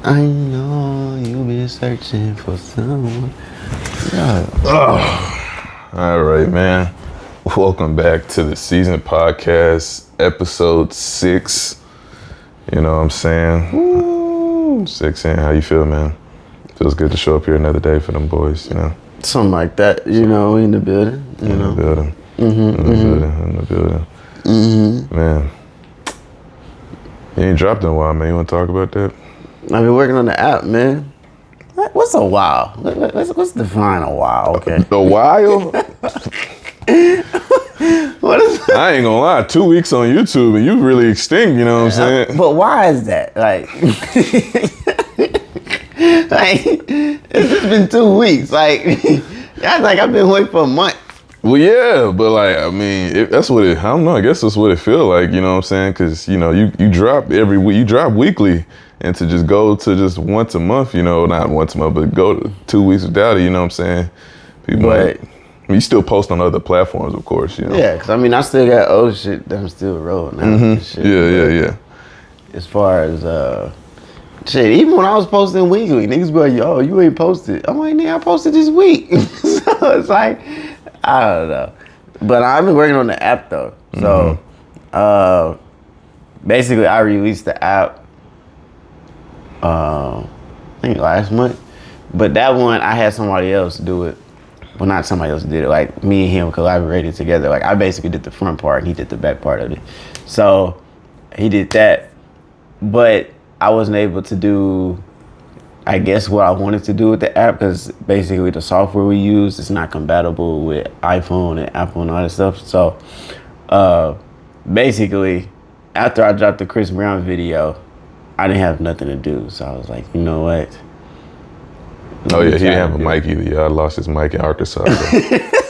I know you've been searching for someone. Yeah. All right, man. Welcome back to the season podcast, episode 6. You know what I'm saying? Woo. 6 in. How you feel, man? Feels good to show up here another day for them boys, you know? Something like that. You know, in the building. In the building. In the building. Man. You ain't dropped in a while, man. You want to talk about that? I've been working on the app, man. What's a while? Let's define a while, okay? A while? What is that? I ain't gonna lie. 2 weeks on YouTube and you really extinct, you know what I'm saying? But why is that? Like, it's just been 2 weeks. Like, that's like I've been waiting for a month. Well, yeah, but like, I mean, that's what it, I don't know, I guess that's what it feel like, you know what I'm saying? Because, you know, you drop every week, you drop weekly, and to just go to just once a month, you know, not once a month, but go to 2 weeks without it, you know what I'm saying? People But, I mean, you still post on other platforms, of course, you know? yeah, because I mean, I still got old shit that I'm still rolling now. And shit. Yeah. As far as, shit, even when I was posting weekly, niggas be like, yo, you ain't posted. I'm like, nigga, I posted this week. So it's like, I don't know. But I've been working on the app, though. So, basically, I released the app, I think last month. But that one, I had somebody else do it. Well, not somebody else did it. Like, me and him collaborated together. Like, I basically did the front part, and he did the back part of it. So, he did that. But I wasn't able to do, I guess, what I wanted to do with the app, because basically the software we use is not compatible with iPhone and Apple and all that stuff. So basically, after I dropped the Chris Brown video, I didn't have nothing to do. So I was like, you know what? Oh yeah, he didn't have a mic either. Yeah, I lost his mic in Arkansas. So.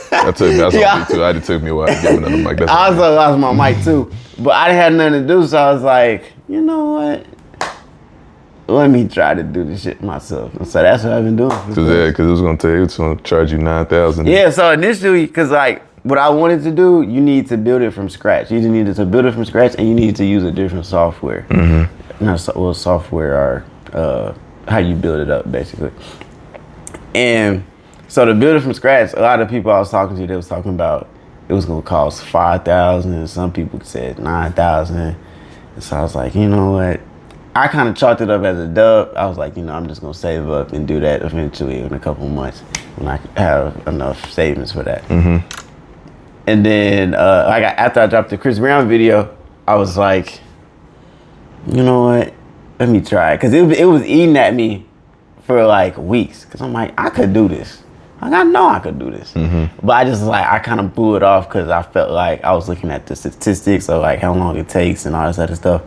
That's on me too. It took me a while to get another mic. I also lost my mic too. But I didn't have nothing to do, so I was like, you know what? Let me try to do this shit myself. And so that's what I've been doing. Because it was going to charge you $9,000. Yeah, so initially, because like what I wanted to do, you need to build it from scratch. You needed to build it from scratch, and you need to use a different software. Not software or how you build it up, basically. And so to build it from scratch, a lot of people I was talking to, they was talking about it was going to cost $5,000, and some people said $9,000. And so I was like, you know what? I kind of chalked it up as a dub. I was like, you know, I'm just going to save up and do that eventually in a couple months when I have enough savings for that. And then after I dropped the Chris Brown video, I was like, you know what? Let me try it. Because it was eating at me for like weeks. Because I'm like, I could do this. Like, I know I could do this. But I just I kind of blew it off because I felt like I was looking at the statistics of like how long it takes and all this other stuff.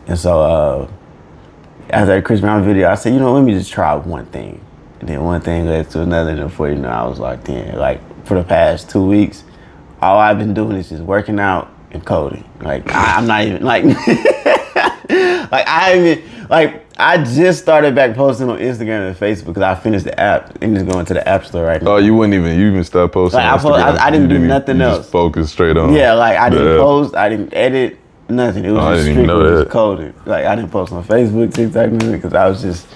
And so after that Chris Brown video, I said, you know, let me just try one thing. And then one thing led to another, and before you know, I was like, damn, like for the past 2 weeks, all I've been doing is just working out and coding. Like I'm not even like, I just started back posting on Instagram and Facebook because I finished the app. I'm just going to the app store right now. Oh, you even start posting on Instagram? I didn't do nothing else. Just focus straight on. Yeah, like I didn't post, I didn't edit. Nothing. It was just strictly just coding. Like I didn't post on Facebook, TikTok, nothing, because I was just.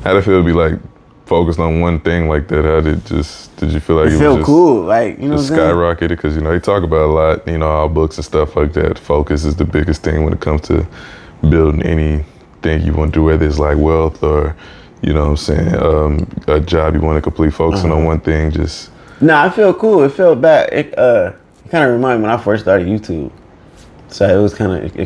How'd it feel to be like focused on one thing like that? Did you feel like it felt was just cool? Like, you know, just skyrocketed? Because, you know, they talk about a lot, you know, all books and stuff like that. Focus is the biggest thing when it comes to building anything you want to do, whether it's like wealth or, you know what I'm saying, a job you want to complete, focusing on one thing. Just. I felt cool. It felt bad. It kind of reminded me when I first started YouTube. So it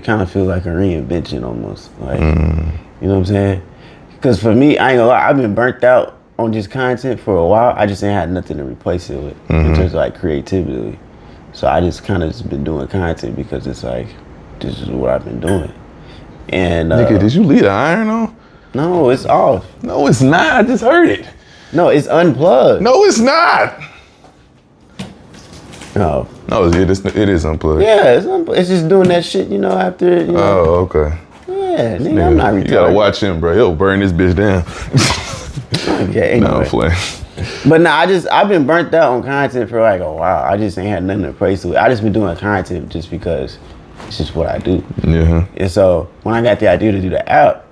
kind of feels like a reinvention almost, like, you know what I'm saying? Because for me, I ain't gonna lie, I've been burnt out on just content for a while. I just ain't had nothing to replace it with in terms of like creativity. So I just kind of just been doing content because it's like, this is what I've been doing. And nigga, did you leave the iron on? No, it's off. No, it's not. I just heard it. No, it's unplugged. No, it's not. No. No, it is unplugged. Yeah, it's just doing that shit, you know, after, you know. Oh, okay. Yeah, nigga, I'm not retarded. You gotta watch him, bro. He'll burn this bitch down. Okay, anyway. No, I'm playing. But I've been burnt out on content for like a while. I just ain't had nothing to replace it with. I just been doing content just because it's just what I do. Yeah. And so when I got the idea to do the app,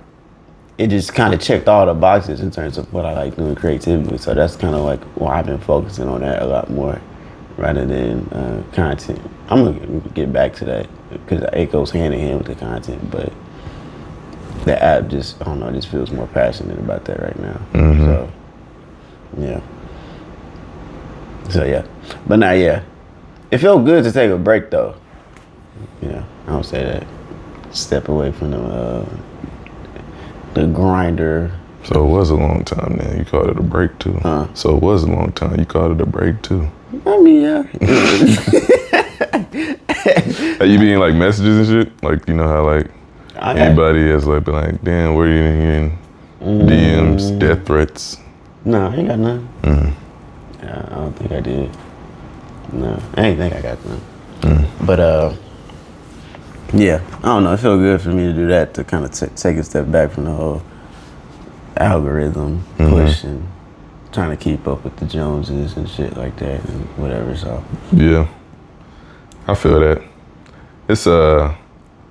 it just kind of checked all the boxes in terms of what I like doing creatively. So that's kind of like why I've been focusing on that a lot more rather than content. I'm gonna get back to that because it goes hand in hand with the content, but the app just, I don't know, just feels more passionate about that right now. So, yeah. So, yeah. But now, yeah. It felt good to take a break, though. Yeah, I don't say that. Step away from the grinder. So it was a long time then. You called it a break, too. Huh? So it was a long time. You called it a break, too. I mean, yeah. Are you being like messages and shit? Like, you know how like anybody has like been like, damn, where you in DMs, death threats? No, I ain't got none. Yeah, I don't think I did. No, I ain't think I got none. But yeah, I don't know. It felt good for me to do that, to kind of take a step back from the whole algorithm push and trying to keep up with the Joneses and shit like that and whatever. So yeah, I feel that. It's I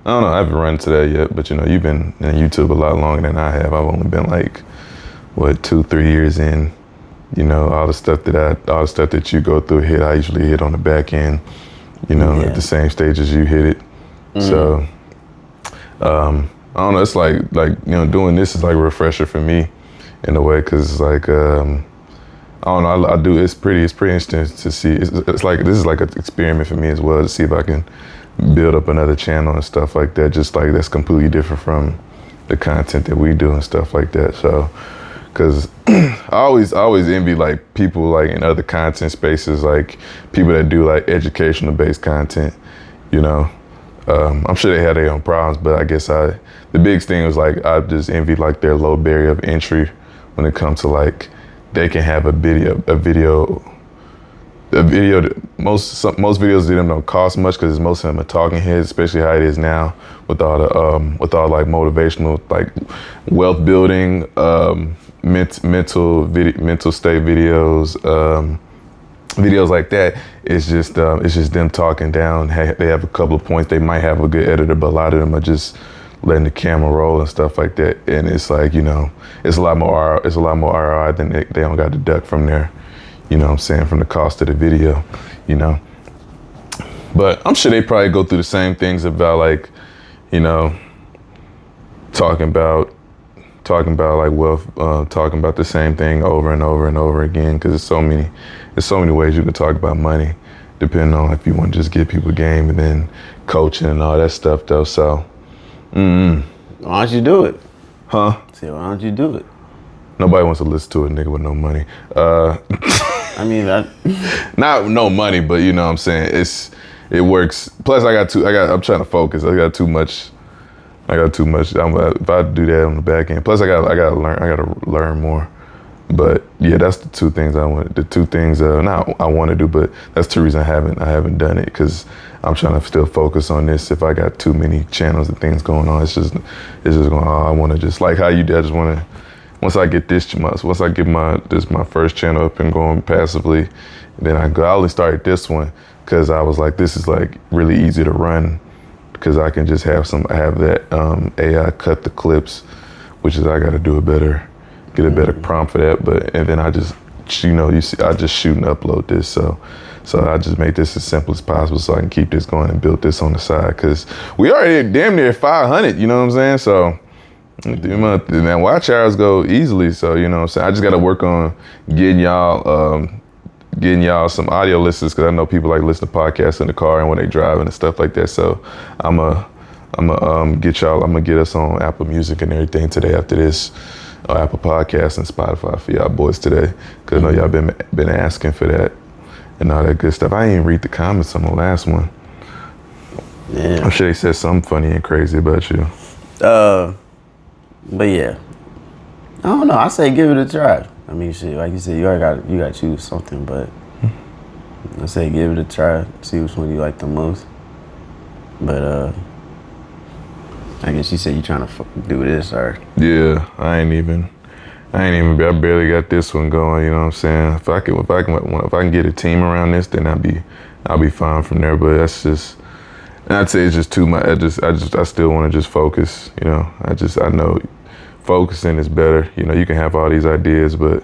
don't know. I haven't run into that yet, but you know, you've been in YouTube a lot longer than I have. I've only been like, what, 2-3 years in. You know, all the stuff that you go through I usually hit on the back end. You know, at the same stage as you hit it. So, I don't know. It's like you know, doing this is like a refresher for me, in a way, because it's like I don't know. I do. It's pretty interesting to see. It's like this is like an experiment for me as well, to see if I can build up another channel and stuff like that. Just like that's completely different from the content that we do and stuff like that. So, because I always envy like people like in other content spaces, like people that do like educational based content. You know, I'm sure they had their own problems, but I guess the biggest thing was like I just envy like their low barrier of entry when it comes to like they can have a video that most videos to them don't cost much because most of them are talking heads, especially how it is now with all like motivational, like wealth building, mental state videos, videos like that. It's just them talking down. They have a couple of points. They might have a good editor, but a lot of them are just letting the camera roll and stuff like that. And it's like, you know, it's a lot more ROI than they don't got to deduct from there. You know what I'm saying, from the cost of the video, you know. But I'm sure they probably go through the same things about like, you know, talking about like wealth, talking about the same thing over and over and over again, because there's so many ways you can talk about money, depending on if you want to just give people game and then coaching and all that stuff though. So, why don't you do it? Huh? Say, why don't you do it? Nobody wants to listen to a nigga with no money. I mean, not no money, but you know what I'm saying, it works. Plus I'm trying to focus. I got too much. If I do that on the back end, plus I gotta learn more. But yeah, that's the two things I want. The two things not I want to do, but that's two reasons I haven't done it, because I'm trying to still focus on this. If I got too many channels and things going on, it's just going. I want to just like how you did. I just want to. Once I get my first channel up and going passively, then I only started this one because I was like, this is like really easy to run, because I can just have that AI cut the clips, which is I got to get a better prompt for that. And then I just, you know, I just shoot and upload this. So I just make this as simple as possible so I can keep this going and build this on the side, because we already damn near 500, you know what I'm saying? So man, watch hours go easily. So, you know what I'm saying? I just got to work on getting y'all some audio listens, because I know people like listen to podcasts in the car and when they driving and stuff like that. So I'm gonna get us on Apple Music and everything today after this, Apple Podcasts and Spotify for y'all boys today, because I know y'all been asking for that and all that good stuff. I didn't even read the comments on the last one. Yeah. I'm sure they said something funny and crazy about you. But yeah, I don't know. I say give it a try. I mean, shit, like you said, you got to choose something, but I say give it a try. See which one you like the most. But I guess you said you trying to do this, or yeah, I barely got this one going. You know what I'm saying? If I can get a team around this, then I'll be fine from there. But that's just. And I'd say it's just too much. I still want to just focus, you know. I know focusing is better. You know, you can have all these ideas, but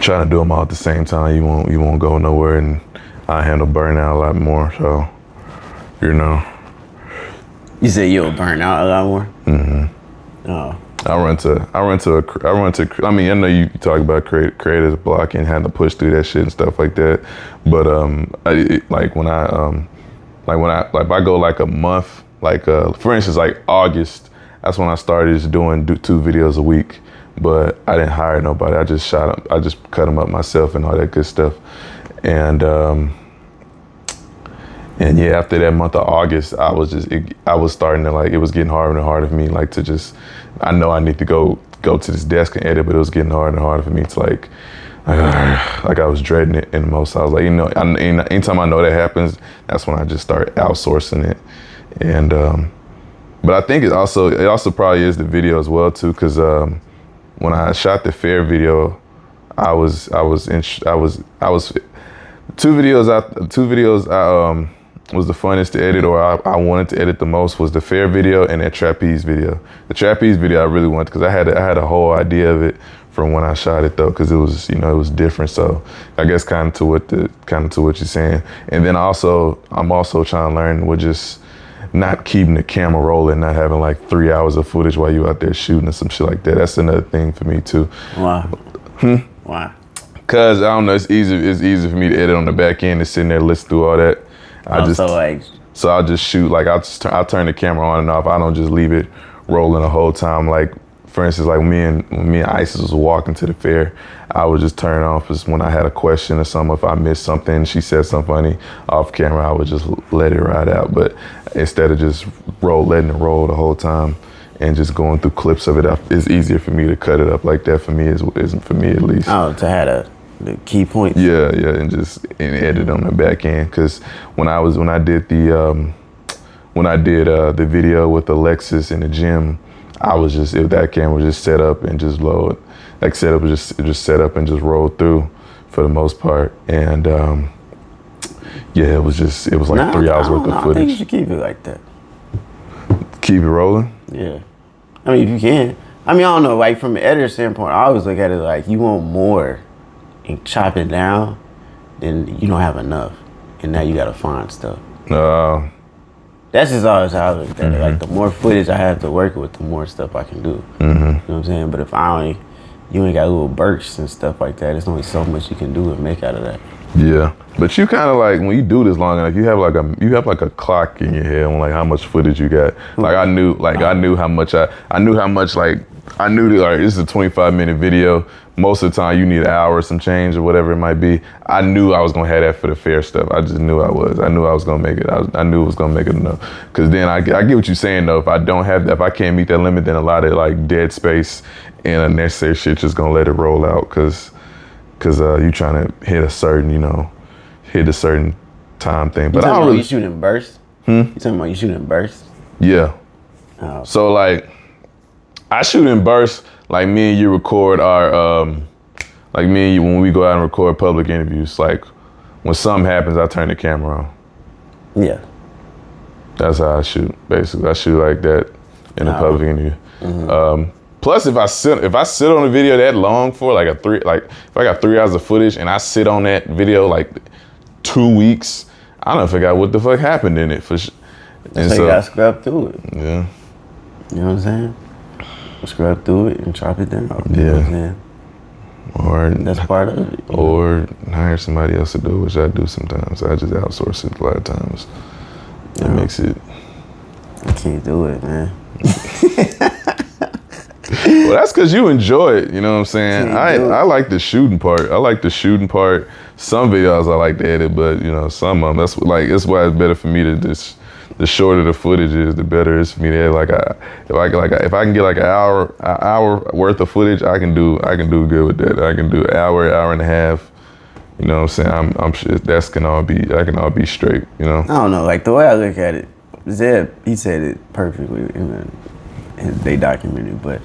trying to do them all at the same time, you won't go nowhere, and I handle burnout a lot more. So, you know. You say you'll burn out a lot more? Mm-hmm. Oh. I mean, I know you talk about creators block and having to push through that shit and stuff like that. But if I go like a month, like for instance, like August, that's when I started just doing 2 videos a week. But I didn't hire nobody. I just cut them up myself and all that good stuff. And yeah, after that month of August, I was starting to like, it was getting harder and harder for me, like to just, I know I need to go to this desk and edit, but it was getting harder and harder for me to like I was dreading it. And most, I was like, you know, anytime I know that happens, that's when I just start outsourcing it. And but I think it also probably is the video as well too, because when I shot the fair video, I was 2 videos I was the funnest to edit, or I wanted to edit the most, was the fair video and that trapeze video. The trapeze video I really wanted, because I had a whole idea of it from when I shot it though, because it was, you know, it was different. So I guess kind of to what you're saying. And then I'm also trying to learn with just not keeping the camera rolling, not having like 3 hours of footage while you out there shooting or some shit like that. That's another thing for me too. Why? Why? Cause I don't know, it's easy for me to edit on the back end and sitting there listening through all that. So I'll just shoot, like I'll turn the camera on and off. I don't just leave it rolling the whole time. Like for instance, like when me and Isis was walking to the fair, I would just turn off just when I had a question or something. If I missed something, she said something funny off camera, I would just let it ride out. But instead of just letting it roll the whole time and just going through clips of it, it's easier for me to cut it up like that. For me, isn't for me at least. Oh, to have the key points. Yeah, and edit on the back end. Cause when I did the video with Alexis in the gym, that camera was just set up and just load. Like setup was just set up and just rolled through for the most part. And yeah, it was like 3 hours worth of footage. I think you should keep it like that. Keep it rolling? Yeah. I mean, if you can. I mean, I don't know, like from an editor standpoint, I always look at it like you want more and chop it down, then you don't have enough. And now you gotta find stuff. That's just always how I look at it. Like the more footage I have to work with, the more stuff I can do. You know what I'm saying? But if you ain't got little bursts and stuff like that, there's only so much you can do and make out of that. Yeah, but you kind of like, when you do this long enough, you have like a clock in your head on like how much footage you got. Like I knew how much this is a 25-minute video. Most of the time you need an hour or some change or whatever it might be. I knew I was gonna have that for the fair stuff. I just knew I was. I knew I was gonna make it. I knew it was gonna make it enough. Cause then I get what you're saying though. If I don't have that, if I can't meet that limit, then a lot of like dead space and unnecessary shit just gonna let it roll out. Cause you trying to hit a certain time thing. But I don't really. You shooting bursts? You talking about you shooting bursts? Yeah. Oh. So like, I shoot in bursts. Like me and you record our, like me and you, when we go out and record public interviews, like when something happens, I turn the camera on. Yeah. That's how I shoot, basically. I shoot like that in a public interview. Plus, if I sit on a video that long for if I got 3 hours of footage and I sit on that video like 2 weeks, I don't figure out what the fuck happened in it for sure. So you gotta scrub through it. Yeah. You know what I'm saying? Scrub through it and chop it down. Yeah. You know what I'm saying? Or that's part of it. Or hire somebody else to do it, which I do sometimes. I just outsource it a lot of times. It makes it. I can't do it, man. Well, that's because you enjoy it. You know what I'm saying? I like the shooting part. Some videos I like to edit, but you know, some of them. That's why it's better for me to just. The shorter the footage is, the better it is for me to have if I can get like an hour worth of footage, I can do good with that. I can do an hour and a half. You know what I'm saying? I'm sure that can all be straight. You know? I don't know. Like the way I look at it, Zeb, he said it perfectly in they documented, but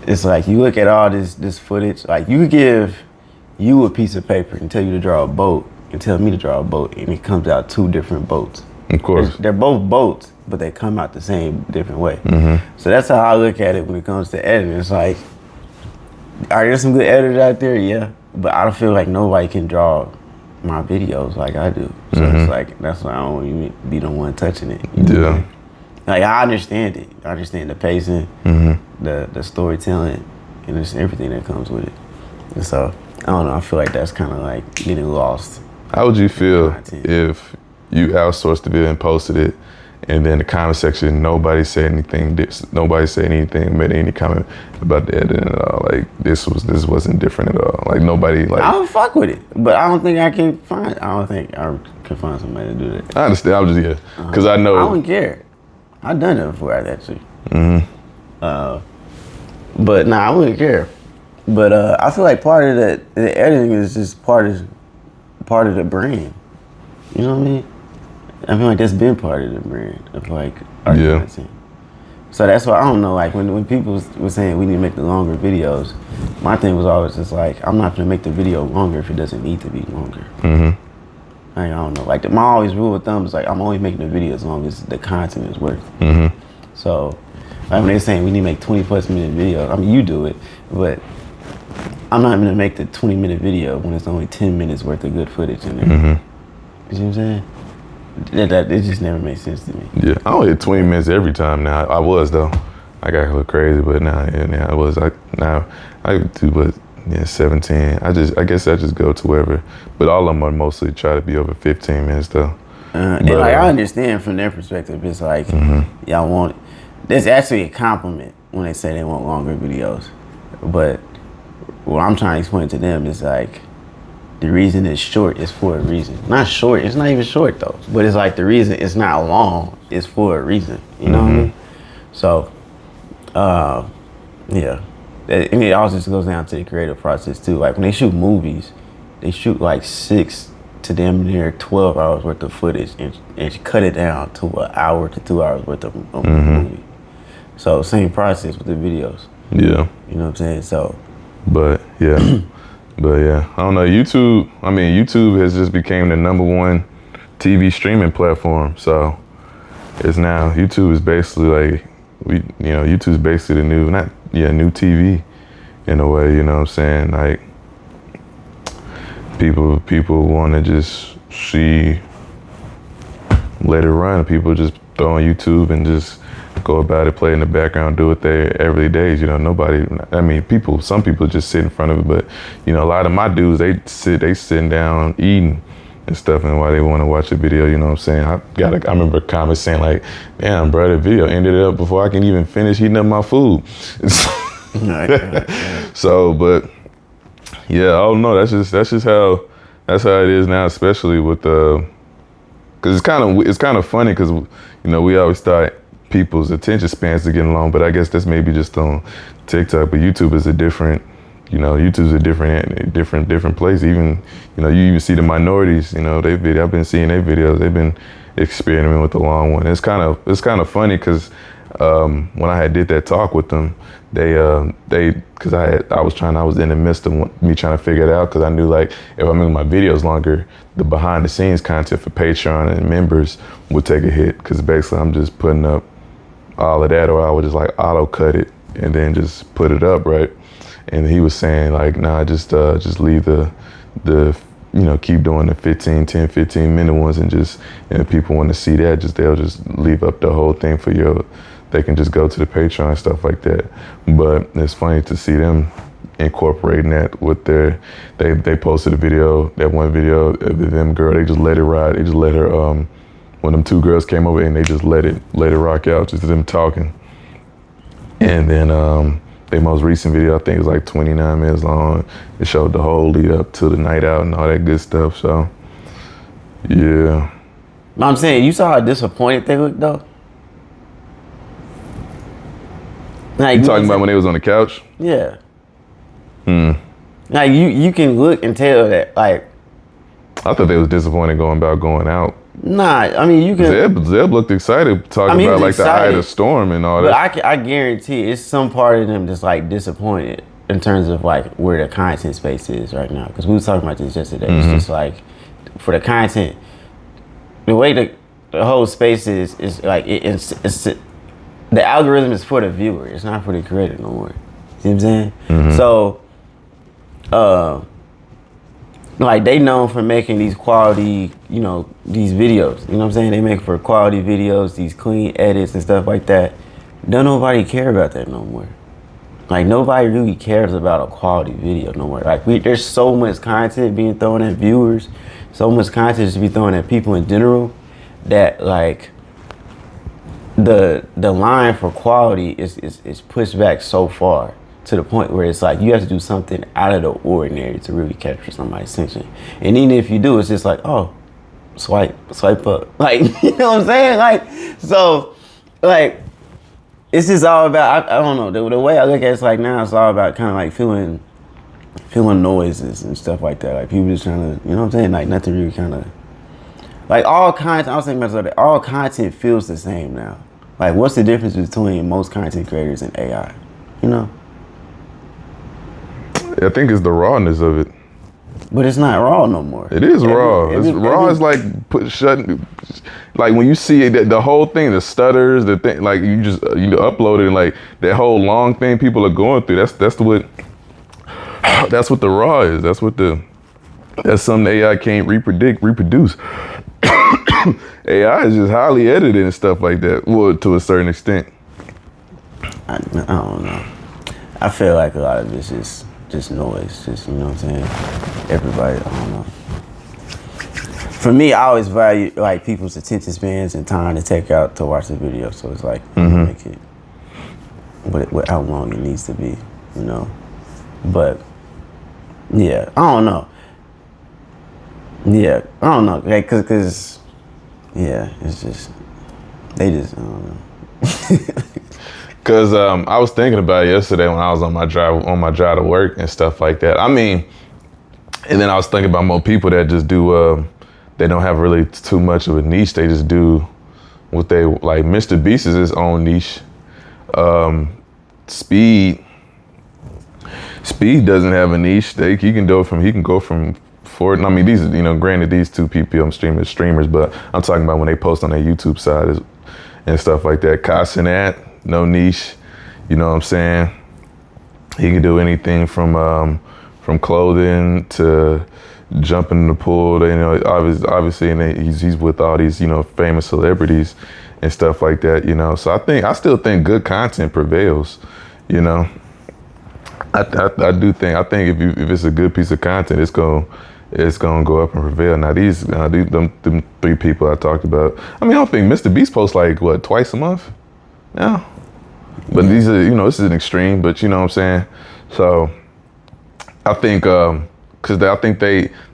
it's like you look at all this footage. Like you could give you a piece of paper and tell you to draw a boat and tell me to draw a boat, and it comes out 2 different boats. Of course. They're both boats, but they come out the same different way. So that's how I look at it when it comes to editing. It's like, are there some good editors out there? Yeah, but I don't feel like nobody can draw my videos like I do. So it's like, that's why I don't even be the one touching it. You know what I mean? Like, I understand it. I understand the pacing, the storytelling, and just everything that comes with it. And so, I don't know, I feel like that's kind of like getting lost. How would you feel if you outsourced the video and posted it, and then the comment section, nobody said anything, made any comment about the editing at all? Like, this wasn't different at all. Like, nobody, like... I don't fuck with it, but I don't think I can find somebody to do that. I understand, I'm just, because I know... I wouldn't care. I've done it before, actually. But nah, I wouldn't care. But I feel like part of the editing is just part of the brand. You know what I mean? I feel like that's been part of the brand of like our content. So that's why I don't know. Like when people were saying we need to make the longer videos, my thing was always just like, I'm not gonna make the video longer if it doesn't need to be longer. Like, I don't know. Like my always rule of thumb is like, I'm only making the video as long as the content is worth it. So like when they're saying we need to make 20+ minute videos, I mean you do it, but I'm not gonna make the 20-minute video when it's only 10 minutes worth of good footage in there. You see what I'm saying? That it just never made sense to me. Yeah, I don't hit 20 minutes every time now. I was though. I got a little crazy, but now I was. Now I do, but 17. I guess I just go to wherever. But all of them are mostly try to be over 15 minutes though. And like I understand from their perspective, it's like y'all want. There's actually a compliment when they say they want longer videos, but what I'm trying to explain to them is like, the reason it's short is for a reason. Not short, it's not even short though, but it's like the reason it's not long is for a reason. You know what I mean? So, yeah. And it also just goes down to the creative process too. Like when they shoot movies, they shoot like 6 to damn near 12 hours worth of footage and cut it down to an hour to 2 hours worth of movie. So same process with the videos. Yeah. You know what I'm saying? So. But yeah. But yeah, I don't know, YouTube has just became the #1 TV streaming platform. So it's now, YouTube is basically like, YouTube is basically the new TV in a way, you know what I'm saying? Like people want to just let it run. People just throw on YouTube and just go about it, play in the background, do it their everyday days. Some people just sit in front of it, but a lot of my dudes, they sitting down eating and stuff, and while they want to watch a video, you know what I'm saying? I remember comments saying like, damn bro, the video ended up before I can even finish heating up my food. So, but yeah, I don't know, that's just how it is now, especially with cause it's kind of funny, cause we always thought people's attention spans are getting long, but I guess that's maybe just on TikTok. But YouTube is a different, YouTube's a different place. Even, you even see the minorities. I've been seeing their videos. They've been experimenting with the long one. It's kind of funny because when I did that talk with them, because I was in the midst of me trying to figure it out, because I knew like if I make my videos longer, the behind the scenes content for Patreon and members would take a hit, because basically I'm just putting up all of that, or I would just like auto cut it and then just put it up, right? And he was saying like, nah, just leave the keep doing the 15 minute ones, and if people want to see that, they'll just leave up the whole thing for they can just go to the Patreon and stuff like that. But it's funny to see them incorporating that with they posted that one video of them girl, they just let it ride. They just let her, when them 2 girls came over, and they just let it rock out, just them talking. And then their most recent video, I think, is like 29 minutes long. It showed the whole lead up to the night out and all that good stuff. So, yeah. I'm saying, you saw how disappointed they looked though? Like, you talking about when they was on the couch? Yeah. Like you can look and tell that, like. I thought they was disappointed going out. Nah, I mean you can. Zeb looked excited talking about like the eye of the storm and all that. But I guarantee it's some part of them that's like disappointed in terms of like where the content space is right now. Because we were talking about this yesterday. It's just like for the content, the way the whole space is like it's the algorithm is for the viewer. It's not for the creator no more. See what I'm saying? Mm-hmm. So, like they known for making these quality, you know, these videos. You know what I'm saying? They make for quality videos, these clean edits and stuff like that. Don't nobody care about that no more. Like nobody really cares about a quality video no more. Like there's so much content being thrown at viewers, so much content to be thrown at people in general, that like the line for quality is pushed back so far to the point where it's like you have to do something out of the ordinary to really capture somebody's attention. And even if you do, it's just like, oh, swipe up. Like, you know what I'm saying? Like, so, like, it's just all about, I don't know, the way I look at it's like now it's all about kind of like feeling noises and stuff like that. Like people just trying to, you know what I'm saying? Like nothing really kind of, like all content, I was thinking about that, all content feels the same now. Like what's the difference between most content creators and AI, you know? I think it's the rawness of it. But it's not raw no more. It is raw. Raw is like like when you see it, the whole thing, the stutters, the thing, like you upload it and like that whole long thing people are going through. That's what the raw is. That's something AI can't reproduce. AI is just highly edited and stuff like that. Well, to a certain extent. I don't know. I feel like a lot of this is just noise, just, you know what I'm saying? Everybody, I don't know. For me, I always value like people's attention spans and time to take out to watch the video. So it's like, make it what how long it needs to be, you know? But yeah, I don't know. Yeah, I don't know. Like, cause yeah, it's just, they just, I don't know. Cause I was thinking about it yesterday when I was on my drive to work and stuff like that. I mean, and then I was thinking about more people that just do. They don't have really too much of a niche. They just do what they like. Mr. Beast is his own niche. Speed doesn't have a niche. He can go from Ford. I mean, these, you know, granted these two people streamers, but I'm talking about when they post on their YouTube side and stuff like that. Casanat. No niche, you know what I'm saying? He can do anything from clothing to jumping in the pool. You know, obviously, and he's with all these, you know, famous celebrities and stuff like that. You know, so I still think good content prevails. You know, I think if it's a good piece of content, it's gonna go up and prevail. Now them three people I talked about. I mean, I don't think Mr. Beast posts like what, twice a month. No, but these are, you know, this is an extreme, but you know what I'm saying? So I think, cause I think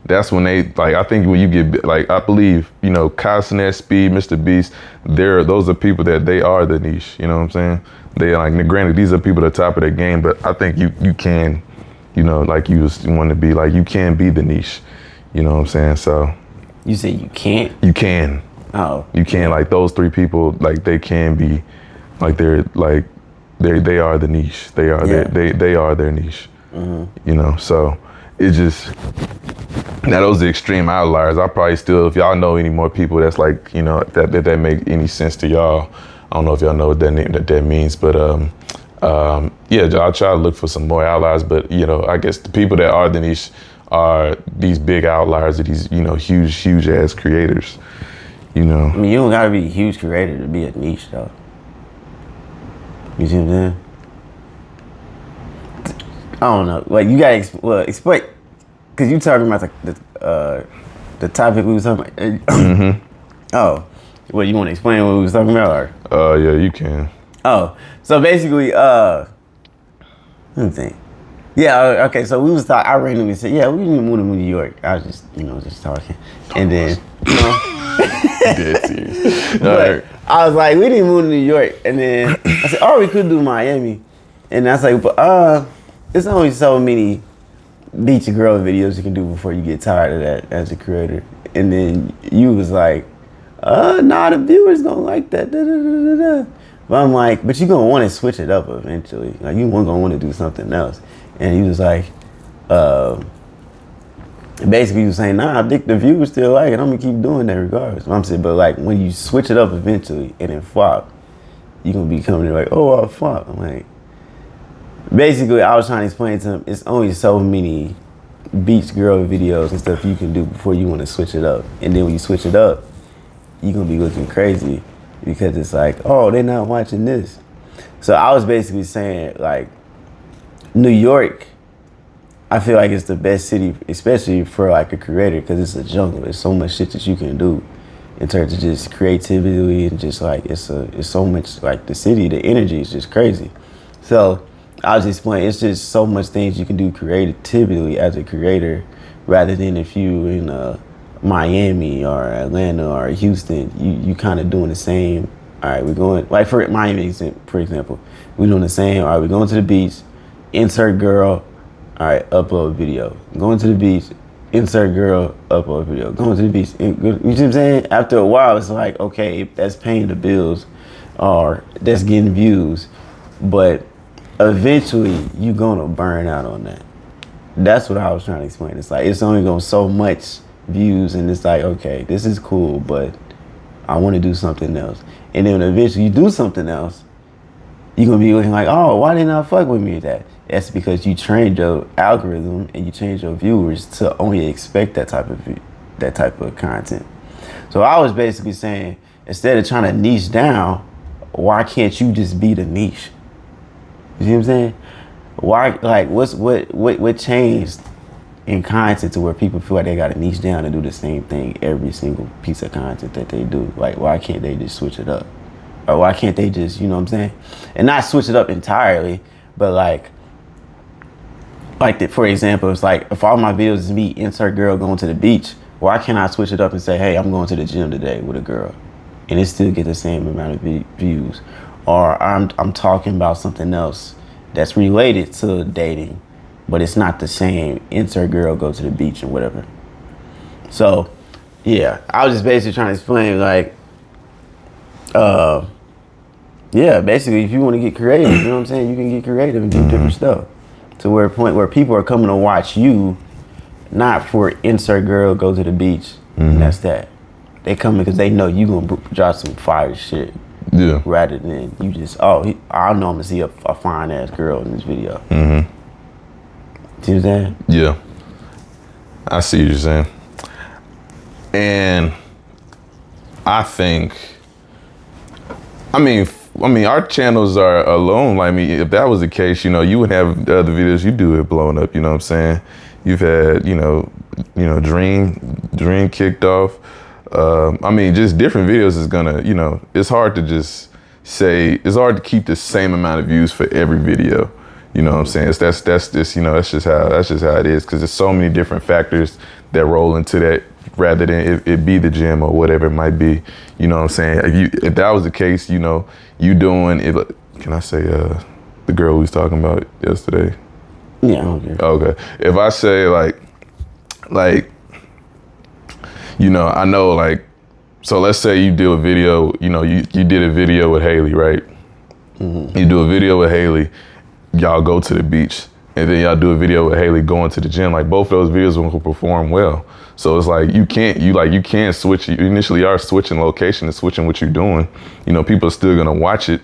that's when they, like, I think when you get, like, I believe, you know, Casanet, Speed, Mr. Beast, those are people that they are the niche, you know what I'm saying? They like, granted, these are people at the top of their game, but I think you can, you know, like you want to be, like, you can be the niche, you know what I'm saying? So. You say you can't? You can. Oh. You can, like, those three people, like, they can be, like they are the niche. They are they are their niche. Mm-hmm. You know, so it just, now those are extreme outliers. I probably still, if y'all know any more people that's like, you know, that make any sense to y'all, I don't know if y'all know what that means, but yeah, I'll try to look for some more outliers. But you know, I guess the people that are the niche are these big outliers of these, you know, huge ass creators. You know, I mean, you don't gotta be a huge creator to be a niche though. You see what I'm saying? I don't know. Like you gotta explain, cause you talking about the topic we was talking about. Mm-hmm. Oh, well, you want to explain what we was talking about? Or? Yeah, you can. Oh, so basically, let me think. Yeah, okay. So we was talking. I randomly said, "Yeah, we need to move to New York." I was just talking, and then, you know, dead serious. But I was like, "We need to move to New York," and then I said, "Oh, we could do Miami," and I was like, "But there's only so many beach girl videos you can do before you get tired of that as a creator." And then you was like, "Nah, the viewers gonna like that." Da, da, da, da, da. But I'm like, "But you gonna want to switch it up eventually. Like you gonna want to do something else." And he was like, And basically you saying, nah, I think the viewers still like it. I'm gonna keep doing that regardless. I'm saying, but like when you switch it up eventually and then flop, you gonna be coming in like, oh, I flop. I'm like, basically I was trying to explain to him, it's only so many beach girl videos and stuff you can do before you want to switch it up. And then when you switch it up, you're gonna be looking crazy because it's like, oh, they're not watching this. So I was basically saying, like, New York, I feel like it's the best city, especially for like a creator, because it's a jungle. There's so much shit that you can do in terms of just creativity and just like it's so much, like the city, the energy is just crazy. So I was explaining, it's just so much things you can do creatively as a creator, rather than if you in Miami or Atlanta or Houston, you kind of doing the same. All right, we're going, like for Miami, for example, we're doing the same. All right, we're going to the beach, insert girl, all right, upload video. Going to the beach, insert girl, upload video. Going to the beach, you know what I'm saying? After a while, it's like, okay, that's paying the bills or that's getting views, but eventually you're gonna burn out on that. That's what I was trying to explain. It's like, it's only going so much views and it's like, okay, this is cool, but I want to do something else. And then eventually you do something else, you're gonna be looking like, oh, why didn't I fuck with me with that? That's because you trained your algorithm and you changed your viewers to only expect that type of content. So I was basically saying, instead of trying to niche down, why can't you just be the niche? You see what I'm saying? Why, like, what changed in content to where people feel like they got to niche down and do the same thing every single piece of content that they do? Like, why can't they just switch it up? Or why can't they just, you know what I'm saying? And not switch it up entirely, but like for example, it's like, if all my videos is me, insert girl going to the beach, why can't I switch it up and say, hey, I'm going to the gym today with a girl, and it still get the same amount of views? Or I'm talking about something else that's related to dating, but it's not the same, insert girl go to the beach and whatever. So yeah, I was just basically trying to explain, like, yeah, basically if you want to get creative, you know what I'm saying, you can get creative and do different stuff to where a point where people are coming to watch you, not for insert girl go to the beach, and that's that. They coming because they know you gonna drop some fire shit. Yeah. Rather than you just, I know I'm gonna see a fine ass girl in this video. See what I'm saying? Yeah. I see what you're saying. And I think, I mean, our channels are alone. Like, I mean, if that was the case, you know, you would have the other videos you do it blown up. You know what I'm saying? You've had, you know, Dream kicked off. I mean, just different videos is gonna, you know, it's hard to just say, it's hard to keep the same amount of views for every video. You know what I'm saying? That's just, you know, that's just how it is, because there's so many different factors that roll into that, rather than it be the gym or whatever it might be. You know what I'm saying? If that was the case, you know, you doing it. Can I say the girl we was talking about yesterday? Yeah, I don't care. Okay. If I say like, you know, I know, like, so let's say you do a video, you know, you did a video with Haley, right? You do a video with Haley, y'all go to the beach, and then y'all do a video with Haley going to the gym. Like, both of those videos will perform well. So it's like, you can't switch. You initially are switching location and switching what you're doing. You know, people are still gonna watch it.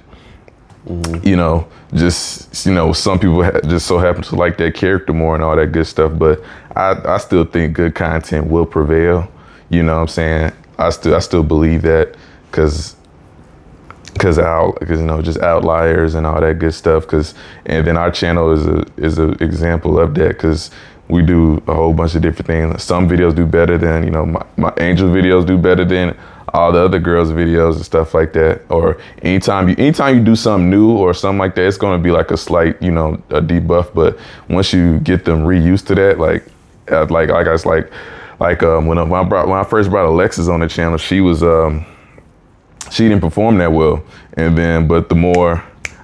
You know, just, you know, some people just so happen to like that character more and all that good stuff. But I still think good content will prevail. You know what I'm saying? I still believe that, because you know, just outliers and all that good stuff. And then our channel is a example of that, because we do a whole bunch of different things. Some videos do better than, you know, my Angel videos do better than all the other girls' videos and stuff like that. Or anytime you do something new or something like that, it's going to be like a slight, you know, a debuff. But once you get them reused to that, when I first brought Alexis on the channel, she didn't perform that well. And then, but the more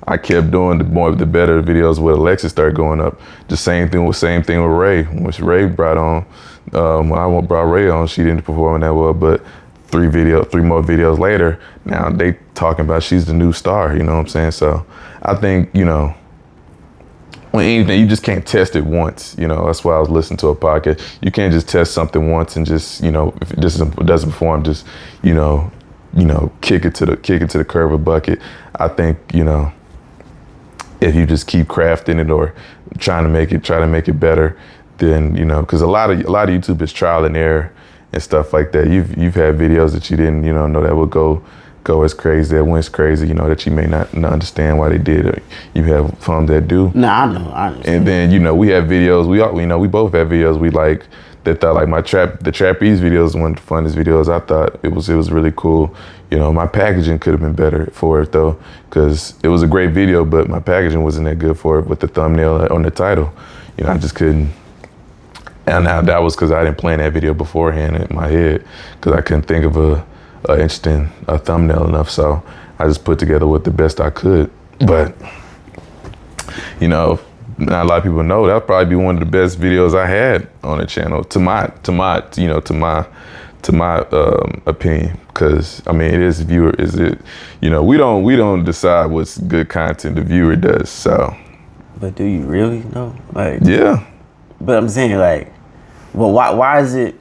I kept doing, the better videos with Alexis started going up. The same thing with Ray. When Ray brought on, when I brought Ray on, she didn't perform that well. But three more videos later, now they talking about she's the new star. You know what I'm saying? So I think, you know, when anything, you just can't test it once. You know, that's why I was listening to a podcast. You can't just test something once and just, you know, if it just doesn't perform, just, you know, kick it to the curb or bucket. I think, you know, if you just keep crafting it or try to make it better, then, you know, because a lot of YouTube is trial and error and stuff like that. You've had videos that you didn't, you know that would go as crazy, that went crazy, you know, that you may not understand why they did it. You have some that do. No, I understand. And then, you know, we have videos, we both have videos we like that thought, like the trapeze videos, one of the funnest videos. I thought it was really cool. You know, my packaging could have been better for it though, because it was a great video, but my packaging wasn't that good for it with the thumbnail on the title. You know, I just couldn't. And now that was because I didn't plan that video beforehand in my head, because I couldn't think of a interesting thumbnail enough. So I just put together with the best I could. But, you know, not a lot of people know that'll probably be one of the best videos I had on the channel to my opinion. Because I mean, you know, we don't decide what's good content, the viewer does. So. But do you really know? Like, yeah. But I'm saying, like, well, why is it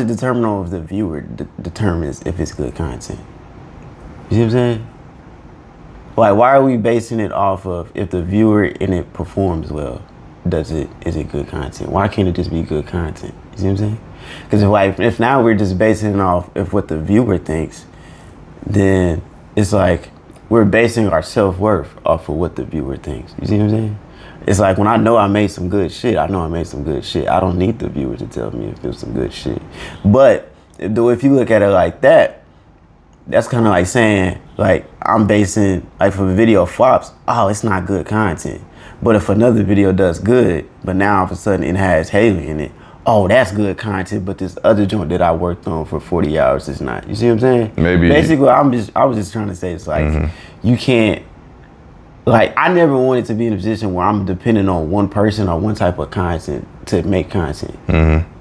determinable if the viewer determines if it's good content? You see what I'm saying? Like, why are we basing it off of if the viewer in it performs well? Is it good content? Why can't it just be good content? You see what I'm saying? Because if now we're just basing it off of what the viewer thinks, then it's like we're basing our self-worth off of what the viewer thinks. You see what I'm saying? It's like when I know I made some good shit, I know I made some good shit. I don't need the viewer to tell me if there's some good shit. But if you look at it like that, that's kind of like saying, like, I'm basing, like, if a video flops, oh, it's not good content. But if another video does good, but now all of a sudden it has Haley in it, oh, that's good content, but this other joint that I worked on for 40 hours is not. You see what I'm saying? Maybe. Basically, I was just trying to say, it's like, you can't, like, I never wanted to be in a position where I'm dependent on one person or one type of content to make content. Mm-hmm.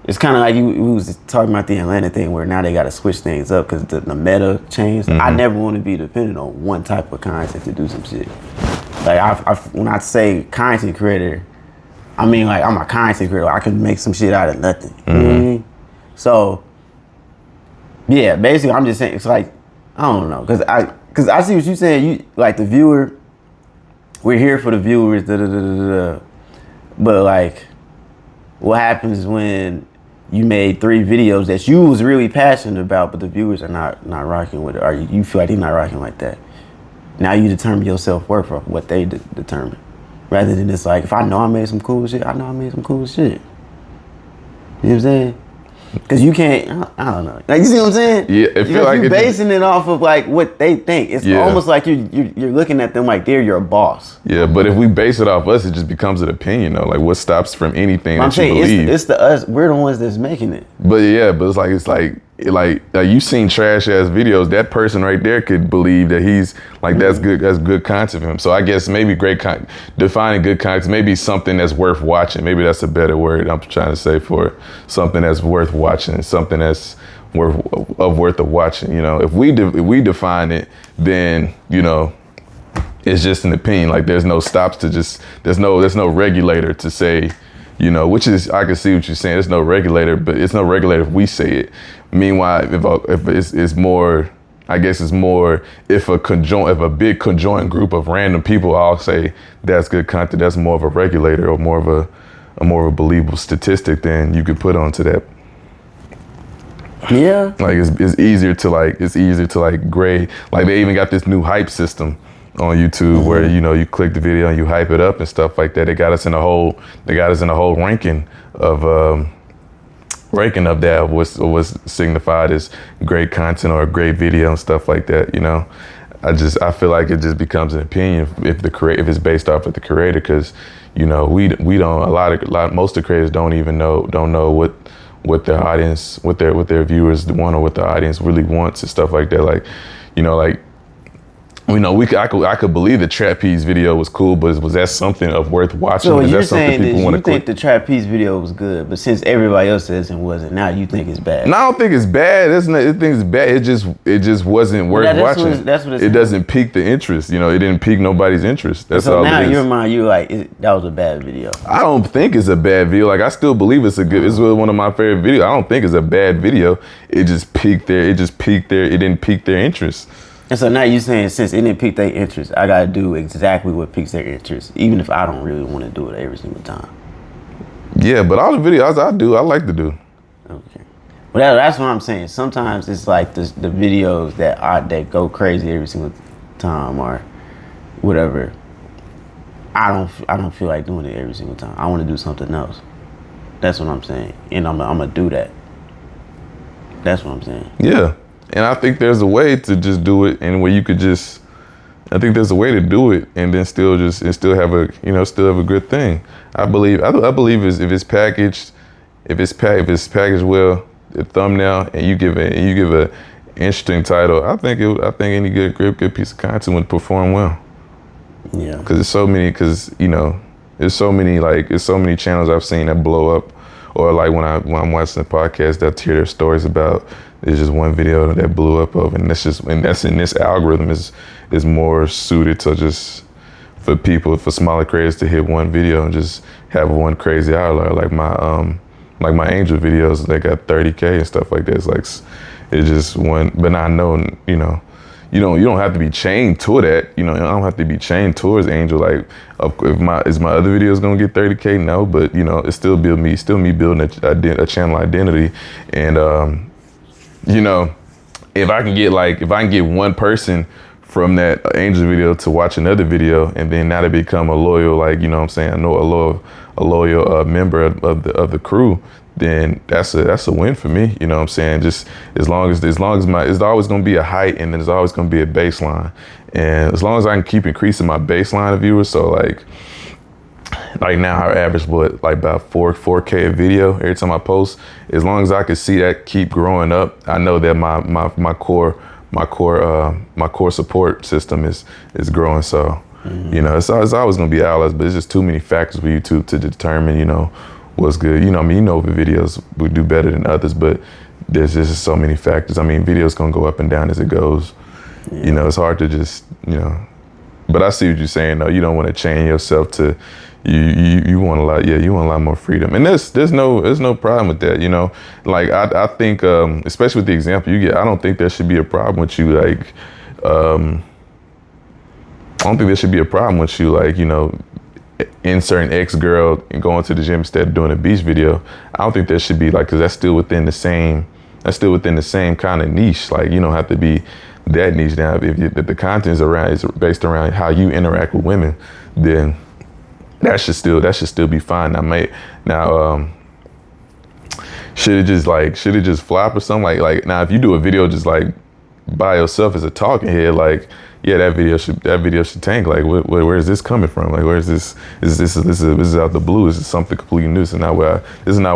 It's kind of like we was talking about the Atlanta thing where now they got to switch things up because the meta changed. Mm-hmm. I never want to be dependent on one type of content to do some shit. Like, when I say content creator, I mean, like, I'm a content creator. I can make some shit out of nothing. Mm-hmm. You know what I mean? So, yeah, basically, I'm just saying, it's like, I don't know, because I see what you're saying. You, like, the viewer, we're here for the viewers, but, like, what happens when you made 3 videos that you was really passionate about, but the viewers are not rocking with it, or you feel like they're not rocking like that? Now you determine your self-worth of what they determine. Rather than just like, if I know I made some cool shit, I know I made some cool shit. You know what I'm saying? Because you can't, I don't know. Like, you see what I'm saying? Yeah, it feel like you're basing it off of like what they think. It's almost like you're looking at them like they're your boss. Yeah, but if we base it off us, it just becomes an opinion though. Like, what stops from anything that you believe? It's the us. We're the ones that's making it. But yeah, but it's like you seen trash ass videos. That person right there could believe that he's like, that's good content for him. So I guess maybe defining good content, maybe something that's worth watching. Maybe that's a better word I'm trying to say for it. Something that's worth watching, something that's worth of watching. You know, if we define it, then, you know, it's just an opinion. Like, there's no stops to just, there's no regulator to say, you know, which is, I can see what you're saying. There's no regulator, but it's no regulator if we say it. Meanwhile, if it's more, I guess it's more if a big conjoined group of random people all say that's good content, that's more of a regulator or more of a believable statistic, then you could put onto that. Yeah. Like, it's easier to grade. Like, they even got this new hype system on YouTube where, you know, you click the video and you hype it up and stuff like that. They got us in a whole ranking of that, what's signified as great content or a great video and stuff like that. You know, I feel like it just becomes an opinion if it's based off of the creator, because, you know, we don't, most of the creators don't know what their audience, what their viewers want or what the audience really wants and stuff like that. Like, you know, like, I could believe the trapeze video was cool, but was that something of worth watching? So is you're that something saying people that want you to think the trapeze video was good, but since everybody else says it wasn't, now you think it's bad? No, I don't think it's bad. I think it's bad. It just wasn't worth watching. That's what it's it doesn't pique the interest. It didn't pique nobody's interest. That's so all now it is. in your mind, you're like, that was a bad video. I don't think it's a bad video. Like, I still believe it's one of my favorite videos. I don't think it's a bad video. It didn't pique their interest. And so now you're saying since it didn't pique their interest, I gotta do exactly what piques their interest, even if I don't really want to do it every single time. Yeah, but all the videos I do, I like to do. Okay. Well, that's what I'm saying. Sometimes it's like the videos that go crazy every single time or whatever. I don't feel like doing it every single time. I want to do something else. That's what I'm saying, and I'm gonna do that. That's what I'm saying. Yeah. And I think there's a way to just do it, and where you could just, I think there's a way to do it, and then still have a good thing. I believe if it's packaged well, the thumbnail, and you give a interesting title, I think any good piece of content would perform well. Yeah. Because there's so many channels I've seen that blow up, or like when I'm watching the podcast, they'll hear their stories about. There's just one video that blew up of, and that's in this algorithm is more suited to just for smaller creators to hit one video and just have one crazy outlier. Like my Angel videos, they got 30K and stuff like that. It's just one, but I know, you don't have to be chained to that. I don't have to be chained towards Angel. Like, is my other videos gonna get 30K? No, but it's still me building a channel identity, and if I can get one person from that Angel video to watch another video, and then now they become a loyal, a loyal member of the crew, then that's a win for me. You know what I'm saying? Just as long as it's always gonna be a height, and then there's always gonna be a baseline, and as long as I can keep increasing my baseline of viewers, so like now I average about 4K a video every time I post. As long as I can see that keep growing up, I know that my core support system is growing. So it's always gonna be outlets, but it's just too many factors for YouTube to determine what's good. The videos would do better than others, but there's just so many factors. Videos gonna go up and down as it goes. Yeah. It's hard to just but I see what you're saying though. You don't want to chain yourself to. You want a lot, you want a lot more freedom, and there's no problem with that, Like I think, especially with the example you get, I don't think there should be a problem with you, I don't think there should be a problem with you, inserting X girl and going to the gym instead of doing a beach video. I don't think there should be because that's still within the same kind of niche. You don't have to be that niche now. If the content is based around how you interact with women, then that should still be fine. Should it just flop or something? Like now, if you do a video just by yourself as a talking head, that video should tank. Where is this coming from? Where is this? This is out the blue. This is something completely new. This is not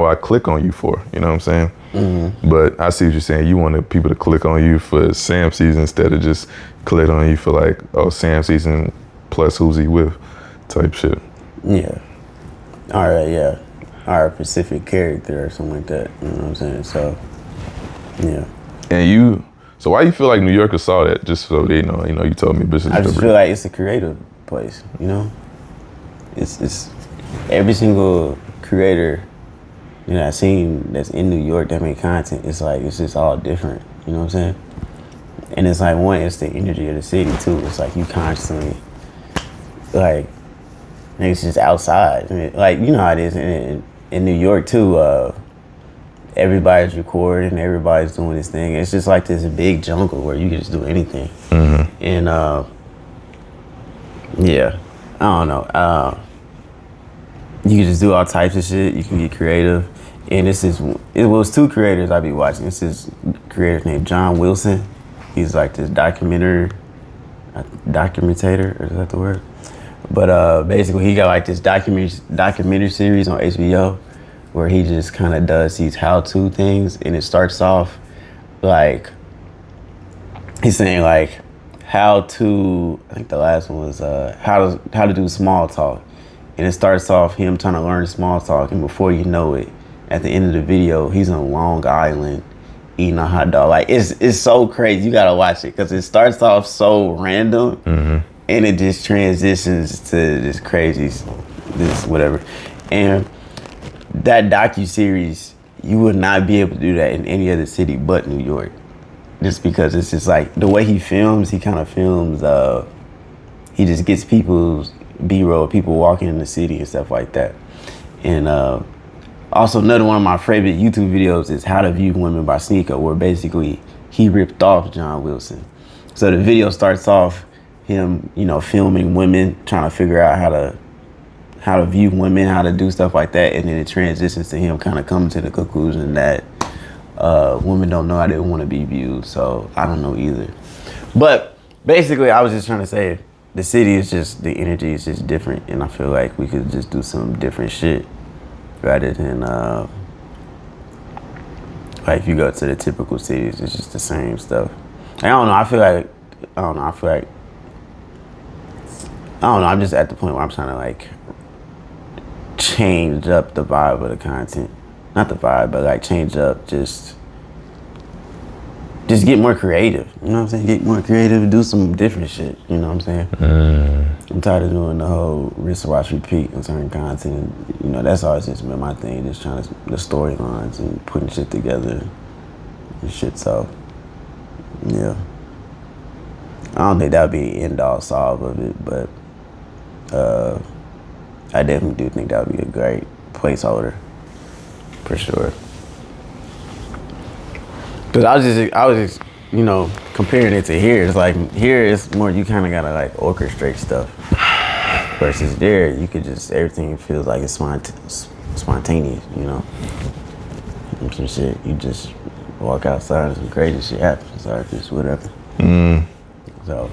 what I click on you for. You know what I'm saying? Mm-hmm. But I see what you're saying. You wanted people to click on you for Sam season instead of just click on you for Sam season plus who's he with type shit. Yeah. All right. Yeah. Our Pacific character or something like that. You know what I'm saying? So, yeah. And so why you feel like New Yorkers saw that? Just so they know. You told me business. I just feel like it's a creative place. It's every single creator I've seen that's in New York that make content. It's just all different. You know what I'm saying? And it's it's the energy of the city too. It's you constantly it's just outside. How it is in New York too. Everybody's recording, everybody's doing this thing. It's just this big jungle where you can just do anything. Mm-hmm. And I don't know. You can just do all types of shit. You can get creative. And it was two creators I be watching. This is a creator named John Wilson. He's this documentator, or is that the word? But basically he got this documentary series on HBO where he just kind of does these how-to things, and it starts off he's saying I think the last one was how to do small talk. And it starts off him trying to learn small talk, and before you know it, at the end of the video, he's in Long Island eating a hot dog. Like it's so crazy. You gotta watch it because it starts off so random, and it just transitions to this crazy, this whatever. And that docuseries, you would not be able to do that in any other city but New York. Just because it's just like the way he films, he kind of films, he just gets people's B-roll, people walking in the city and stuff like that. And also another one of my favorite YouTube videos is How to View Women by Sneeko, where basically he ripped off John Wilson. So the video starts off him, filming women, trying to figure out how to view women, how to do stuff like that, and then it transitions to him kind of coming to the conclusion that women don't know how they want to be viewed, so I don't know either. But basically, I was just trying to say the city is just, the energy is just different, and I feel like we could just do some different shit rather than like if you go to the typical cities, it's just the same stuff. I don't know. I feel like I'm just at the point where I'm trying to like change up the vibe of the content. Not the vibe, but like change up, just get more creative. You know what I'm saying? Get more creative, do some different shit. You know what I'm saying? I'm tired of doing the whole wristwatch repeat and certain content. That's always just been my thing, just trying to, the storylines and putting shit together and shit. So, yeah. I don't think that would be an end-all solve of it, but I definitely do think that would be a great placeholder. For sure. Cause I was just, comparing it to here. It's like here it's more you kind of gotta like orchestrate stuff. Versus there, you could just, everything feels like it's spontaneous. Some shit, you just walk outside and some crazy shit happens, or just whatever. So.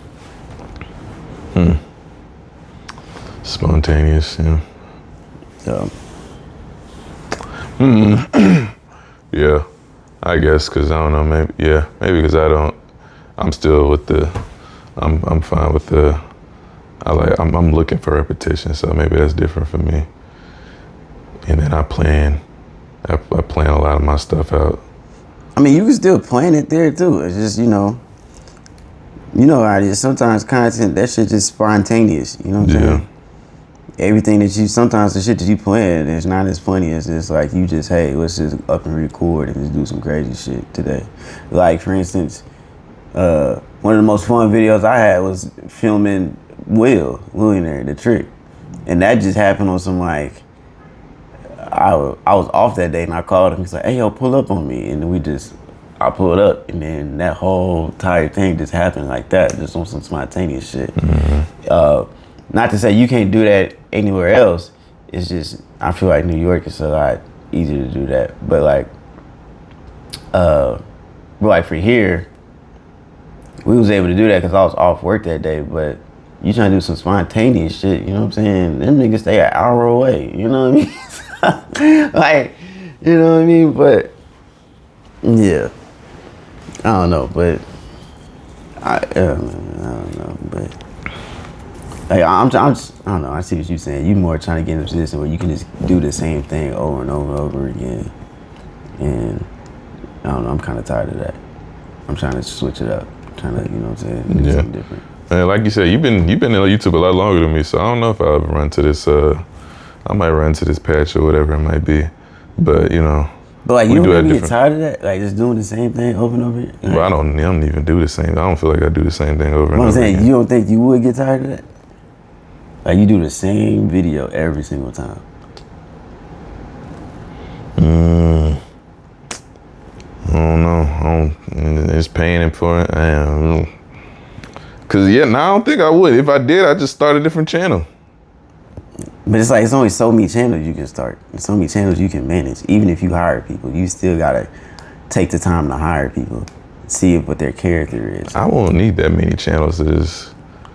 Spontaneous, yeah. So. Yeah, I guess because I don't know, maybe because I'm still with I'm fine with I'm looking for repetition, so maybe that's different for me. And then I plan a lot of my stuff out. I mean, you can still plan it there too. It's just, how it is. Sometimes content, that shit just spontaneous, you know what I'm saying? Everything that sometimes the shit that you plan is not as funny as it's like you just, hey, let's just up and record and just do some crazy shit today. Like, for instance, one of the most fun videos I had was filming Willionaire, the trick. And that just happened on some like, I was off that day and I called him. He's like, hey, yo, pull up on me. And then I pulled up and then that whole entire thing just happened like that, just on some spontaneous shit. Not to say you can't do that anywhere else. It's just, I feel like New York is a lot easier to do that. But like for here, we was able to do that because I was off work that day. But you trying to do some spontaneous shit, you know what I'm saying? Them niggas stay an hour away, you know what I mean? Like, you know what I mean? But yeah, I don't know, but I don't know, but. Like, I don't know, I see what you're saying. You more trying to get in a position where you can just do the same thing over and over and over again. And I don't know, I'm kind of tired of that. I'm trying to switch it up. I'm trying to, you know what I'm saying, do something different. And like you said, you've been on YouTube a lot longer than me, so I don't know if I'll ever run to this, I might run to this patch or whatever it might be. But, But like, you don't ever get tired of that? Like, just doing the same thing over and over again? Like, well, I don't even do the same. I don't feel like I do the same thing over and over again. I'm saying, you don't think you would get tired of that? Like, you do the same video every single time. I don't know. It's paying for it. I don't know. Cause I don't think I would. If I did, I'd just start a different channel. But it's like, it's only so many channels you can start. There's so many channels you can manage. Even if you hire people, you still gotta take the time to hire people. See what their character is. I won't need that many channels.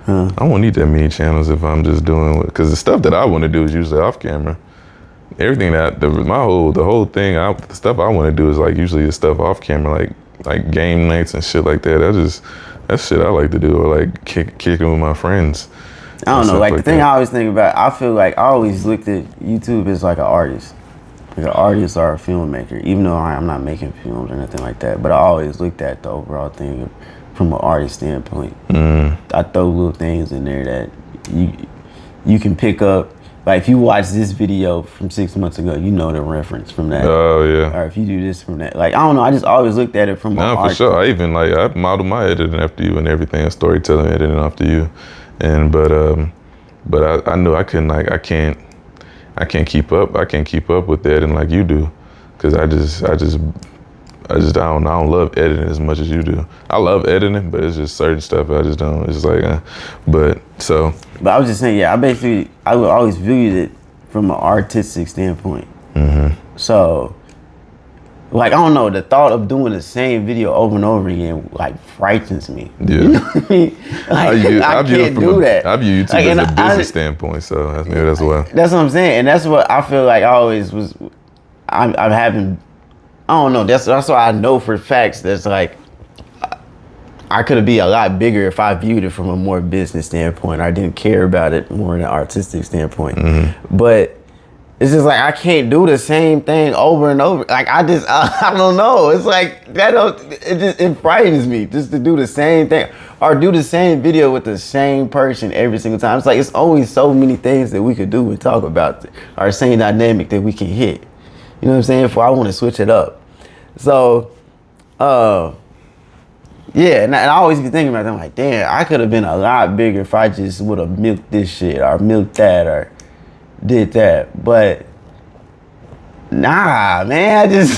I won't need that many channels if I'm just doing because the stuff that I want to do is usually off camera. Everything the whole thing, the stuff I want to do is like usually the stuff off camera, like game nights and shit like that. That's shit I like to do, or like kicking with my friends. I don't know. Like the thing I always think about, I feel like I always looked at YouTube as like an artist. Like an artist or a filmmaker, even though I'm not making films or nothing like that. But I always looked at the overall thing from an artist standpoint. I throw little things in there that you can pick up. Like if you watch this video from 6 months ago, you know the reference from that. Oh yeah. Or if you do this from that, like I don't know. I just always looked at it from. No, for sure. I even I model my editing after you and everything, storytelling editing after you, but I knew I couldn't I can't keep up. I can't keep up with editing like you do, because I don't love editing as much as you do. I love editing, but it's just certain stuff I just don't. It's like, But I was just saying, yeah. I would always viewed it from an artistic standpoint. So, like I don't know, the thought of doing the same video over and over again like frightens me. Yeah. You know what I mean? Like, I can't do that. I view YouTube as a business standpoint, so maybe that's why. That's what I'm saying, and that's what I feel like I always was. I'm having. I don't know. That's why I know for facts that's like I could be a lot bigger if I viewed it from a more business standpoint. I didn't care about it more in an artistic standpoint. But it's just like I can't do the same thing over and over. Like I don't know. It's like it frightens me just to do the same thing or do the same video with the same person every single time. It's like it's always so many things that we could do and talk about, our same dynamic that we can hit. You know what I'm saying? If I want to switch it up. So, yeah, and I always be thinking about that. I'm like, damn, I could have been a lot bigger if I just would have milked this shit or milked that or did that. But nah, man, and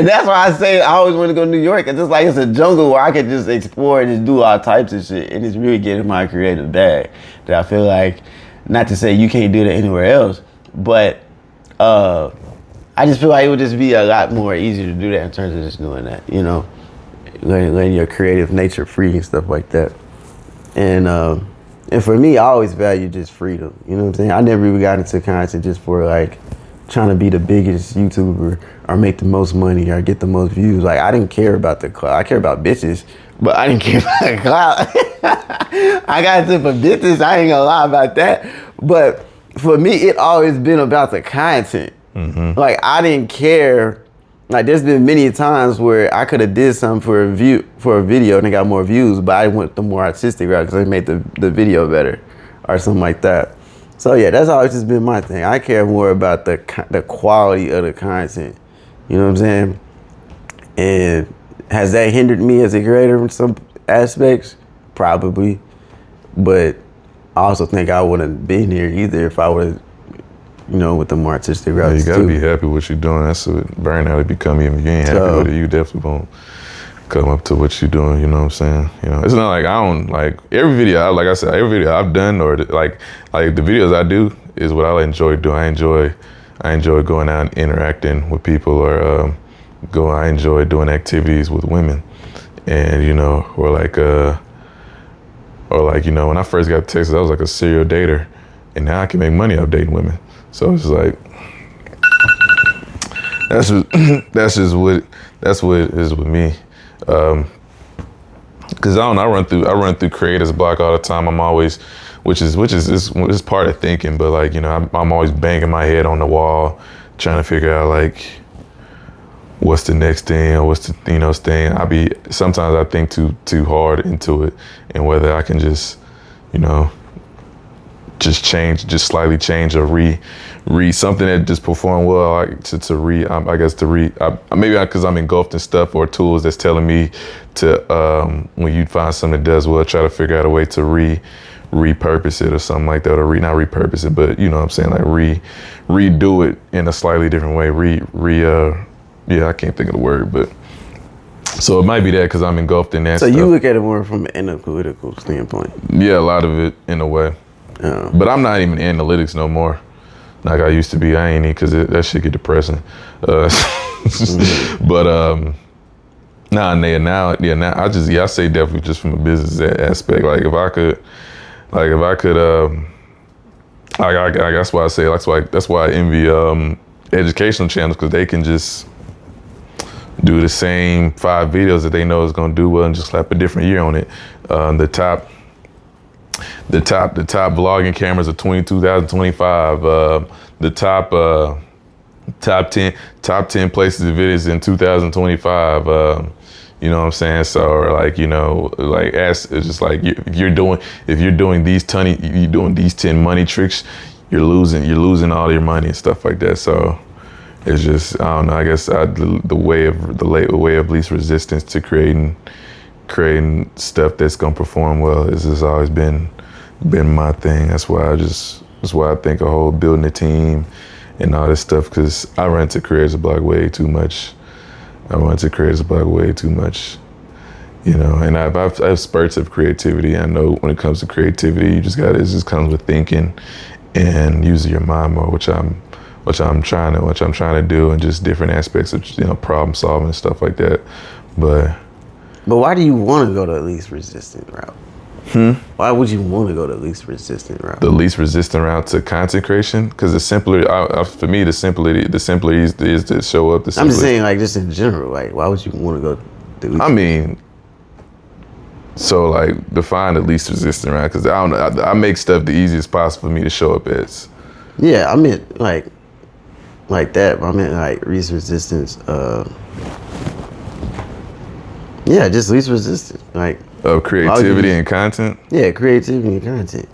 that's why I say I always want to go to New York. It's just like it's a jungle where I could just explore and just do all types of shit. And it's really getting my creative bag that I feel like, not to say you can't do that anywhere else, but I just feel like it would just be a lot more easier to do that in terms of just doing that, you know, letting your creative nature free and stuff like that. And for me, I always value just freedom. You know what I'm saying? I never even got into content just for like trying to be the biggest YouTuber or make the most money or get the most views. Like I didn't care about the clout. I care about bitches, but I didn't care about the clout. I got into for bitches. I ain't gonna lie about that. But for me, it always been about the content. Like I didn't care. Like there's been many times where I could have did something for a video and it got more views, but I went the more artistic route because I made the video better or something like that. So yeah, that's always just been my thing. I care more about the quality of the content. You know what I'm saying? And has that hindered me as a creator in some aspects? Probably. But I also think I wouldn't have been here either if I would, you know, with the more artistic routes. You gotta be happy with what you're doing. That's what burnout become. If you ain't happy with it, you definitely won't come up to what you're doing. You know what I'm saying? You know, it's not like I don't like every video. Like I said, every video I've done or like the videos I do is what I enjoy doing. I enjoy going out and interacting with people or I enjoy doing activities with women, and you know, or like you know, when I first got to Texas, I was like a serial dater, and now I can make money off dating women. So it's like that's what it is with me. Cause I run through creators block all the time. I'm always, which is part of thinking, but like, you know, I'm always banging my head on the wall, trying to figure out like what's the next thing or what's the thing. Sometimes I think too hard into it, and whether I can just, you know, just slightly change or re something that just performed well, maybe because I'm engulfed in stuff or tools that's telling me to when you find something that does well, try to figure out a way to repurpose it or something like that, or not repurpose it, but you know what I'm saying, like redo it in a slightly different way. I can't think of the word, but so it might be that because I'm engulfed in that. So stuff. You look at it more from an analytical standpoint. Yeah, a lot of it in a way. But I'm not even in analytics no more, like I used to be. I ain't because that shit get depressing. But now I say definitely just from a business aspect. Like if I could, that's why I say that's why I envy educational channels, because they can just do the same 5 videos that they know is gonna do well and just slap a different year on it. The top vlogging cameras of 2025. The top 10 places to visit in 2025. You know what I'm saying? So, or like, you know, like it's just like if you're doing these 10 money tricks, you're losing all your money and stuff like that. So it's just, I don't know. I guess the way of least resistance to creating stuff that's gonna perform well has just always been my thing. That's why I think a whole building a team and all this stuff, because I run into creators block way too much. You know, and I have spurts of creativity. I know when it comes to creativity, it just comes with thinking and using your mind more, which I'm trying to do, and just different aspects of, you know, problem solving and stuff like that. But why do you want to go the least resistant route? Why would you want to go the least resistant route? The least resistant route to content creation, because the simpler, for me, the simpler is to show up. I'm just saying, like, just in general, like, why would you want to go the least? I mean, so like define the least resistant route, because I don't know. I make stuff the easiest possible for me to show up as. Yeah, I meant like that. But I meant like least resistance. Yeah, just least resistant, like. Of creativity and content? Yeah, creativity and content.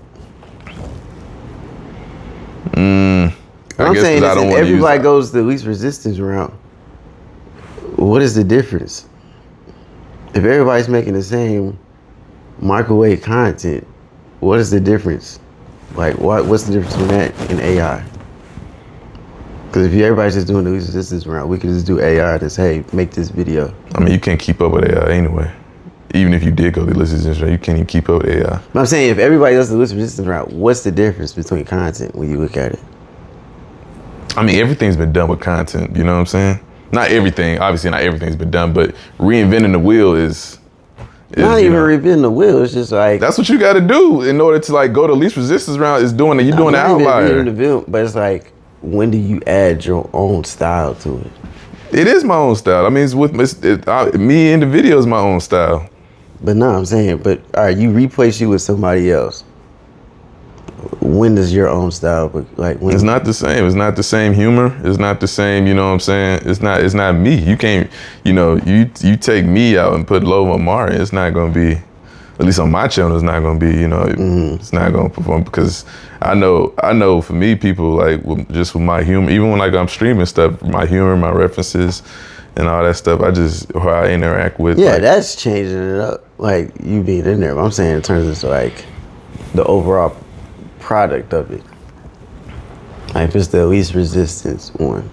What I'm saying is, if everybody goes the least resistance route, what is the difference? If everybody's making the same microwave content, what is the difference? Like, what's the difference between that and AI? Because if everybody's just doing the least resistance route, we could just do AI and say, hey, make this video. I mean, you can't keep up with AI anyway. Even if you did go the least resistance route, you can't even keep up with AI. But I'm saying, if everybody does the least resistance route, what's the difference between content when you look at it? I mean, everything's been done with content, you know what I'm saying? Not everything, obviously not everything's been done, but reinventing the wheel is not even reinventing the wheel. It's just like, that's what you got to do in order to like go the least resistance route. Is doing it. You're doing the outlier. But it's like, when do you add your own style to it? It is my own style. I mean, me in the video is my own style. But no, I'm saying, but all right, you replace you with somebody else. When does your own style, like, when? It's not the same. It's not the same humor. It's not the same, you know what I'm saying? It's not me. You can't, you know, you take me out and put Low Amari, it's not gonna be, at least on my channel, it's not gonna be, you know, it's not gonna perform, because I know for me, people like, just with my humor, even when like I'm streaming stuff, my humor, my references, and all that stuff, how I interact with. Yeah, like, that's changing it up, like you being in there. But I'm saying in terms of like the overall product of it. Like, if it's the least resistance one.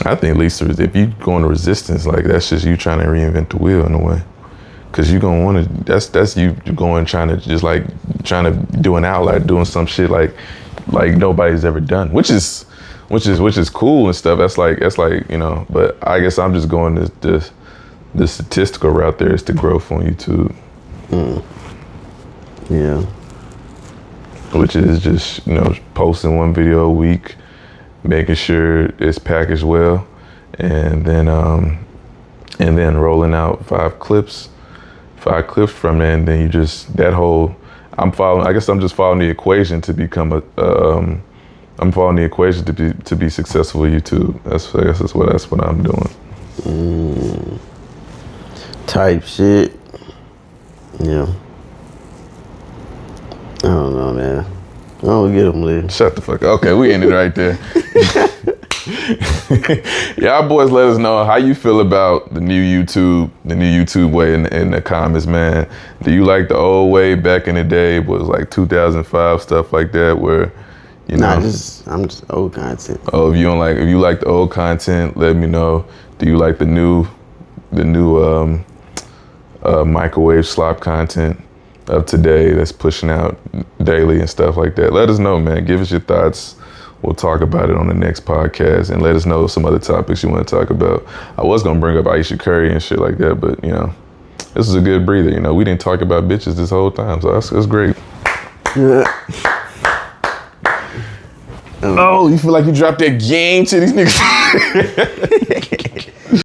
I think if you go into resistance, like, that's just you trying to reinvent the wheel in a way. Cause you're gonna wanna, that's you going trying to do an outlier, doing some shit like nobody's ever done, which is cool and stuff. That's like, you know, but I guess I'm just going the statistical route. There is the growth on YouTube. Yeah. Which is just, you know, posting 1 video a week, making sure it's packaged well, and then rolling out 5 clips from there, and then you just, I guess I'm just following the equation to become I'm following the equation to be successful with YouTube. I guess that's what I'm doing. Type shit. Yeah. I don't know, man. I don't get them, Lee. Shut the fuck up. Okay, we ended right there. Y'all boys, let us know how you feel about the new YouTube way in the comments, man. Do you like the old way back in the day? It was like 2005, stuff like that, where, you know. I'm just old content. Oh, if you like the old content, let me know. Do you like the new microwave slop content of today that's pushing out daily and stuff like that? Let us know, man. Give us your thoughts. We'll talk about it on the next podcast, and let us know some other topics you want to talk about. I was gonna bring up Aisha Curry and shit like that, but, you know, this is a good breather. You know, we didn't talk about bitches this whole time, so that's great. Yeah. Oh, you feel like you dropped that game to these niggas?